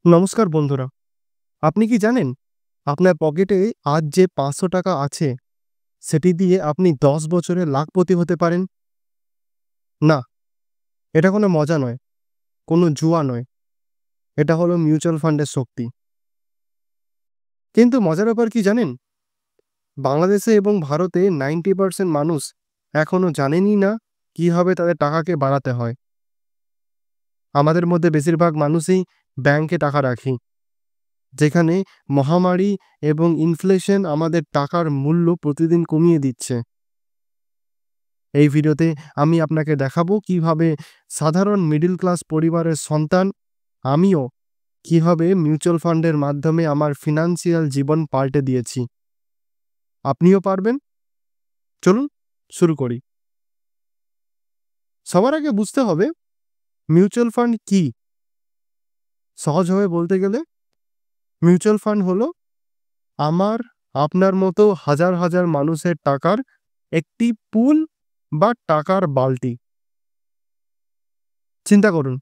নমস্কার বন্ধুরা। আপনি কি জানেন আপনার পকেটে আজ যে ৫০০ টাকা আছে সেটি দিয়ে আপনি ১০ বছরে লাখপতি হতে পারেন? না, এটা কোনো মজা নয়, কোনো জুয়া নয়। এটা হলো মিউচুয়াল ফান্ডের শক্তি। কিন্তু মজার ব্যাপার কি জানেন? বাংলাদেশে এবং ভারতে 90% মানুষ এখনো জানেনই না কিভাবে তাদের টাকাকে বাড়াতে হয়। আমাদের মধ্যে বেশিরভাগ মানুষই ব্যাংকে টাকা রাখি, যেখানে মহামারী এবং ইনফ্লেশন আমাদের টাকার মূল্য প্রতিদিন কমিয়ে দিচ্ছে। এই ভিডিওতে আমি আপনাকে দেখাবো কিভাবে সাধারণ মিডল ক্লাস পরিবারের সন্তান আমিও কিভাবে মিউচুয়াল ফান্ডের মাধ্যমে আমার ফিনান্সিয়াল জীবন পাল্টে দিয়েছি। আপনিও পারবেন। চলুন শুরু করি। সবার আগে বুঝতে হবে মিউচুয়াল ফান্ড কি। সহজভাবে বলতে গেলে মিউচুয়াল ফান্ড হলো আমার আপনার মতো হাজার হাজার মানুষের টাকার একটি পুল বা টাকার বালতি। চিন্তা করুন,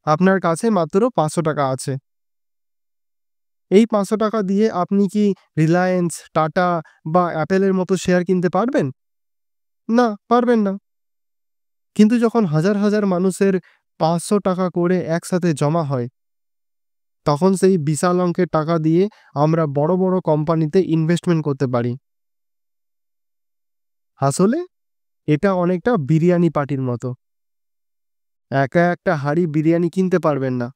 আপনার কাছে মাত্র ৫০০ টাকা আছে। এই ৫০০ টাকা দিয়ে আপনি কি রিলায়েন্স, টাটা বা অ্যাপেলের মতো শেয়ার কিনতে পারবেন? না, পারবেন না। কিন্তু যখন হাজার হাজার মানুষের ৫০০ টাকা করে একসাথে জমা হয়, তখন সেই বিশাল অঙ্কের টাকা দিয়ে আমরা বড় বড় কোম্পানিতে ইনভেস্টমেন্ট করতে পারি। আসলে এটা অনেকটা বিরিয়ানি পার্টির মতো। একা একটা হাঁড়ি বিরিয়ানি কিনতে পারবেন না,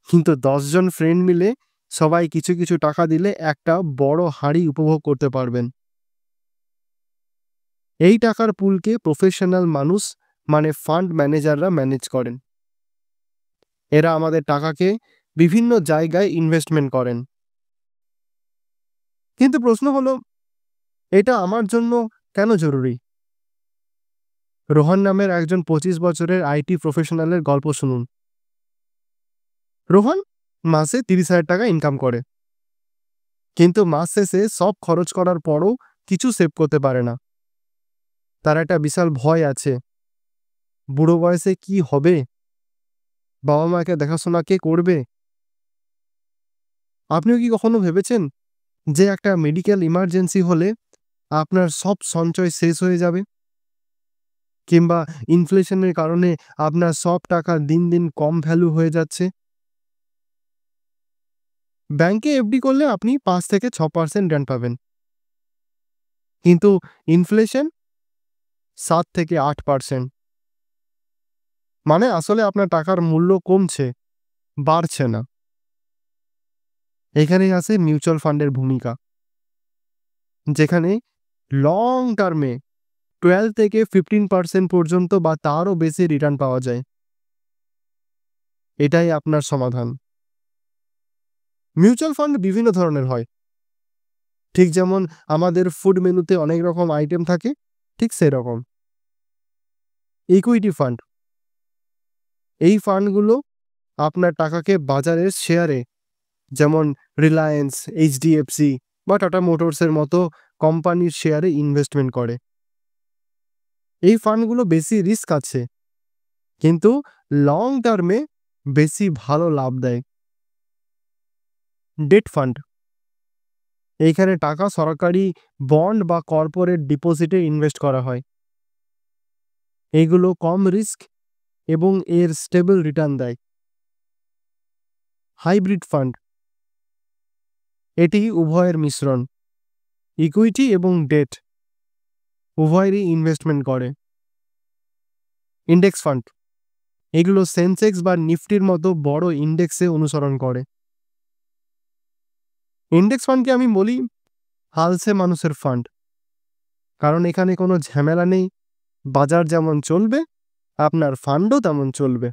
কিন্তু ১০ জন ফ্রেন্ড মিলে সবাই কিছু কিছু টাকা দিলে একটা বড় হাঁড়ি উপভোগ করতে পারবেন। এই টাকার পুলকে প্রফেশনাল মানুষ মানে ফান্ড ম্যানেজাররা ম্যানেজ করেন। এরা আমাদের টাকাকে বিভিন্ন জায়গায় ইনভেস্টমেন্ট করেন। কিন্তু প্রশ্ন হলো, এটা আমার জন্য কেন জরুরি? রোহন নামের একজন ২৫ বছরের আইটি প্রফেশনালের গল্প শুনুন। রোহন মাসে ৩০,০০০ টাকা ইনকাম করে, কিন্তু মাস শেষে সব খরচ করার পরও কিছু সেভ করতে পারে না। তার একটা বিশাল ভয় আছে, বুড়ো বয়সে কি হবে, বাবা মাকে দেখাশোনা কে করবে? আপনিও কি কখনো ভেবেছেন যে একটা মেডিকেল ইমার্জেন্সি হলে আপনার সব সঞ্চয় শেষ হয়ে যাবে? কিংবা ইনফ্লেশনের কারণে আপনার সব টাকা দিন দিন কম ভ্যালু হয়ে যাচ্ছে? ব্যাংকে এফডি করলে আপনি ৫ থেকে ৬% রিটার্ন পাবেন, কিন্তু ইনফ্লেশন ৭ থেকে ৮%। মানে আসলে আপনার টাকার মূল্য কমছে, বাড়ছে না। এখানেই আসে মিউচুয়াল ফান্ডের ভূমিকা, যেখানে লং টার্মে 12 থেকে 15% পর্যন্ত বা তারও বেশি রিটার্ন পাওয়া যায়। এটাই আপনার সমাধান। মিউচুয়াল ফান্ড বিভিন্ন ধরনের হয়। ঠিক যেমন আমাদের ফুড মেনুতে অনেক রকম আইটেম থাকে, ঠিক সেরকম। ইকুইটি ফান্ড, এই ফান্ডগুলো আপনার টাকাকে বাজারের শেয়ারে, যেমন রিলায়েন্স, এইচডিএফসি বা টাটা মোটরসের মতো কোম্পানির শেয়ারে ইনভেস্টমেন্ট করে। এই ফান্ডগুলো বেশি রিস্ক আছে, কিন্তু লং টার্মে বেশি ভালো লাভ দেয়। ডেট ফান্ড, এইখানে টাকা সরকারি বন্ড বা কর্পোরেট ডিপোজিটে ইনভেস্ট করা হয়। এগুলো কম রিস্ক এবং এর স্টেবল রিটার্ন দেয়। হাইব্রিড ফান্ড, এটি উভয়ের মিশ্রণ, ইকুইটি এবং ডেট উভয়েরই ইনভেস্টমেন্ট করে। ইন্ডেক্স ফান্ড, এগুলো সেন্সেক্স বা নিফটির মতো বড় ইন্ডেক্সে অনুসরণ করে। ইন্ডেক্স ফান্ডকে আমি বলি হালসে মানুষের ফান্ড, কারণ এখানে কোনো ঝামেলা নেই। বাজার যেমন চলবে আপনার ফান্ডও তেমন চলবে।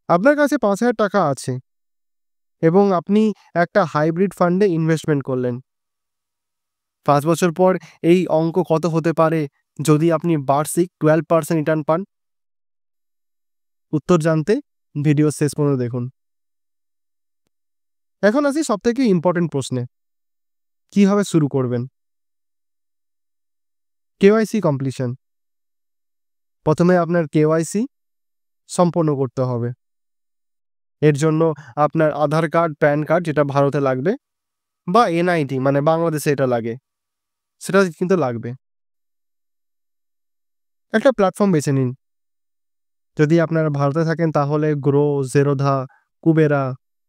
আপনার কাছে ৫,০০০ টাকা আছে এবং আপনি একটা হাইব্রিড ফান্ডে ইনভেস্টমেন্ট করলেন। ৫ বছর পর এই অঙ্ক কত হতে পারে যদি আপনি বার্ষিক 12% রিটার্ন পান? উত্তর জানতে ভিডিও শেষ পর্যন্ত দেখুন। এখন আসি সবথেকে ইম্পর্টেন্ট প্রশ্নে, কিভাবে শুরু করবেন? KYC completion. প্রথমে আপনার কেওয়াইসি সম্পন্ন করতে হবে। এর জন্য আপনার আধার কার্ড, প্যান কার্ড যেটা ভারতে লাগবে বা এনআইডি মানে বাংলাদেশে এটা লাগে, সেটা কিন্তু লাগবে। একটা প্ল্যাটফর্ম বেছে নিন। যদি আপনারা ভারতে থাকেন তাহলে গ্রো, জেরোধা, কুবেরা,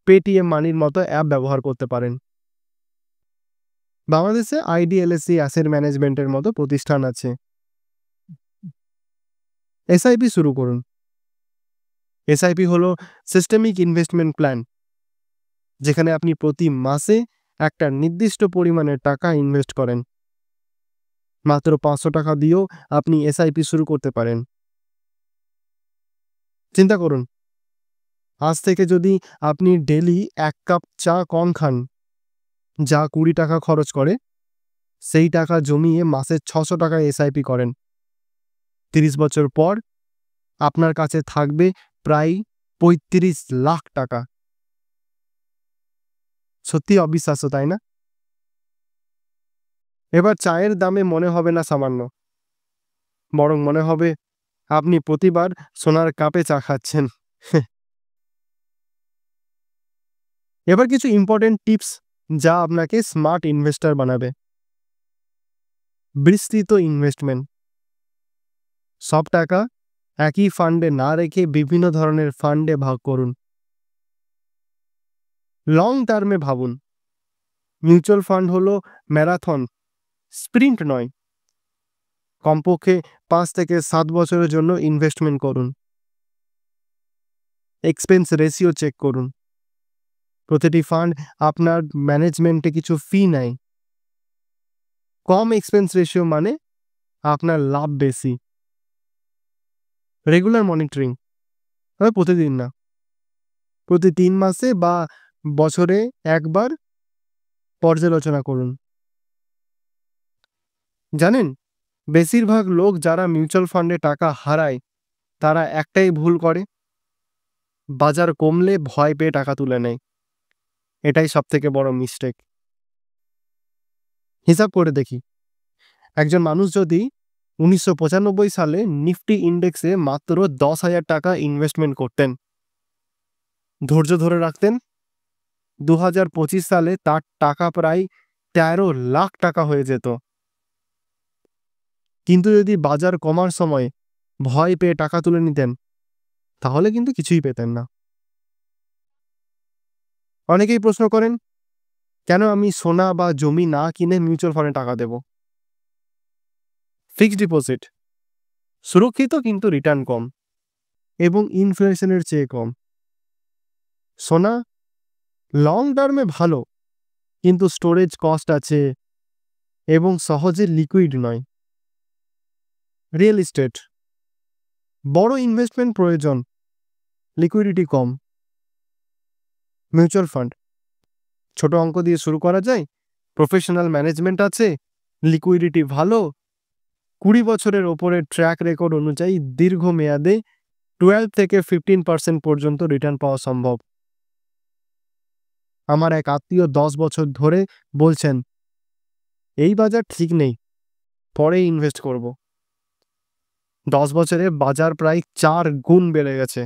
পেটিএম মানির মতো অ্যাপ ব্যবহার করতে পারেন। বাংলাদেশে আইডিএলএসি অ্যাসেট ম্যানেজমেন্টের মতো প্রতিষ্ঠান আছে। এসআইপি শুরু করুন। এসআইপি হলো সিস্টেমিক ইনভেস্টমেন্ট প্ল্যান, যেখানে আপনি প্রতি মাসে একটা নির্দিষ্ট পরিমাণের টাকা ইনভেস্ট করেন। মাত্র 500 টাকা দিয়েও আপনি এসআইপি শুরু করতে পারেন। চিন্তা করুন, আজ থেকে যদি আপনি ডেলি 1 কাপ চা কম খান, যা 20 টাকা খরচ করে, সেই টাকা জমিয়ে মাসে 600 টাকায় এসআইপি করেন। 30 বছর পর আপনার কাছে থাকবে প্রায় 35 লাখ টাকা। সত্যি অবিশ্বাস্য, তাই না? এবার চায়ের দামে মনে হবে না সামান্য, বরং মনে হবে আপনি প্রতিবার সোনার কাপে চা খাচ্ছেন। এবার কিছু ইম্পর্টেন্ট টিপস যা আপনাকে স্মার্ট ইনভেস্টর বানাবে। বিস্তৃত ইনভেস্টমেন্ট। সব টাকা একই ফান্ডে না রেখে বিভিন্ন ধরনের ফান্ডে ভাগ করুন। লং টার্মে ভাবুন। মিউচুয়াল ফান্ড হলো ম্যারাথন, স্প্রিন্ট নয়। কমপক্ষে 5 থেকে 7 বছরের জন্য ইনভেস্টমেন্ট করুন। এক্সপেন্স রেশিও চেক করুন। প্রতিটি ফান্ড আপনার ম্যানেজমেন্টে কিছু ফি নেয়। কম এক্সপেন্স রেশিও মানে আপনার লাভ বেশি। রেগুলার মনিটরিং, তবে প্রতিদিন না, প্রতি 3 মাসে বা বছরে একবার পর্যালোচনা করুন। জানেন, বেশিরভাগ লোক যারা মিউচুয়াল ফান্ডে টাকা হারায় তারা একটাই ভুল করে, বাজার কমলে ভয় পেয়ে টাকা তুলে নেয়। এটাই সবথেকে বড় মিস্টেক। হিসাব করে দেখি, একজন মানুষ যদি 1995 সালে নিফটি ইন্ডেক্সে মাত্র 10,000 টাকা ইনভেস্টমেন্ট করতেন, ধৈর্য ধরে রাখতেন, 2025 সালে তার টাকা প্রায় 13 লাখ টাকা হয়ে যেত। কিন্তু যদি বাজার কমার সময় ভয় পেয়ে টাকা তুলে নিতেন, তাহলে কিন্তু কিছুই পেতেন না। অনেকেই প্রশ্ন করেন, কেন আমি সোনা বা জমি না কিনে মিউচুয়াল ফান্ডে টাকা দেব? ফিক্সড ডিপোজিট সুরক্ষিত কিন্তু রিটার্ন কম এবং ইনফ্লেশনের চেয়ে কম। সোনা লং টার্মে ভালো, কিন্তু স্টোরেজ কস্ট আছে এবং সহজে লিকুইড নয়। রিয়েল এস্টেট বড় ইনভেস্টমেন্ট প্রয়োজন, লিকুইডিটি কম। মিউচুয়াল ফান্ড ছোট অঙ্ক দিয়ে শুরু করা যায়, প্রফেশনাল ম্যানেজমেন্ট আছে, লিকুইডিটি ভালো, 20 বছরের ওপরে ট্র্যাক রেকর্ড অনুযায়ী দীর্ঘমেয়াদে 12 থেকে 15% পর্যন্ত রিটার্ন পাওয়া সম্ভব। আমার এক আত্মীয় 10 বছর ধরে বলছেন, এই বাজার ঠিক নেই, পরে ইনভেস্ট করব। 10 বছরে বাজার প্রায় 4 গুণ বেড়ে গেছে,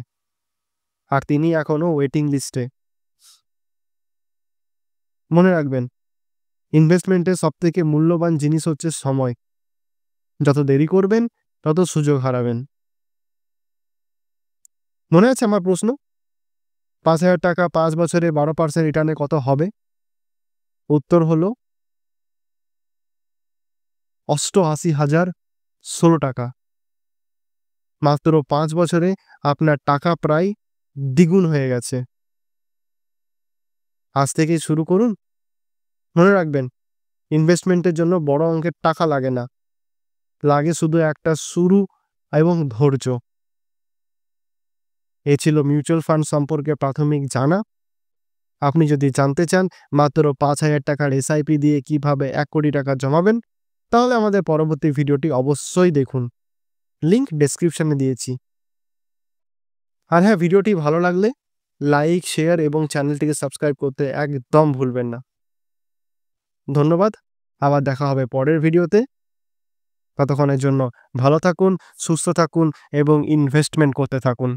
আর তিনি এখনো ওয়েটিং লিস্টে। মনে রাখবেন, ইনভেস্টমেন্টের সবথেকে মূল্যবান জিনিস হচ্ছে সময়। যত দেরি করবেন তত সুযোগ হারাবেন। মনে আছে আমার প্রশ্ন? 5,000 টাকা 5 বছরে 12% রিটার্নে কত হবে? উত্তর হলো 88,016 টাকা। মাত্র 5 বছরে আপনার টাকা প্রায় দ্বিগুণ হয়ে গেছে। আজ থেকেই শুরু করুন। মনে রাখবেন, ইনভেস্টমেন্টের জন্য বড় অঙ্কের টাকা লাগে না, লাগে শুধু একটা শুরু এবং ধৈর্য। এ ছিল মিউচুয়াল ফান্ড সম্পর্কে প্রাথমিক জানা। আপনি যদি জানতে চান মাত্র 5,000 টাকার এসআইপি দিয়ে কিভাবে 1 কোটি টাকা জমাবেন, তাহলে আমাদের পরবর্তী ভিডিওটি অবশ্যই দেখুন, লিংক ডেসক্রিপশনে দিয়েছি। আর হ্যাঁ, ভিডিওটি ভালো লাগলে লাইক, শেয়ার এবং চ্যানেলটিকে সাবস্ক্রাইব করতে একদম ভুলবেন না। ধন্যবাদ, আবার দেখা হবে পরের ভিডিওতে। ততক্ষণের জন্য ভালো থাকুন, সুস্থ থাকুন এবং ইনভেস্টমেন্ট করতে থাকুন।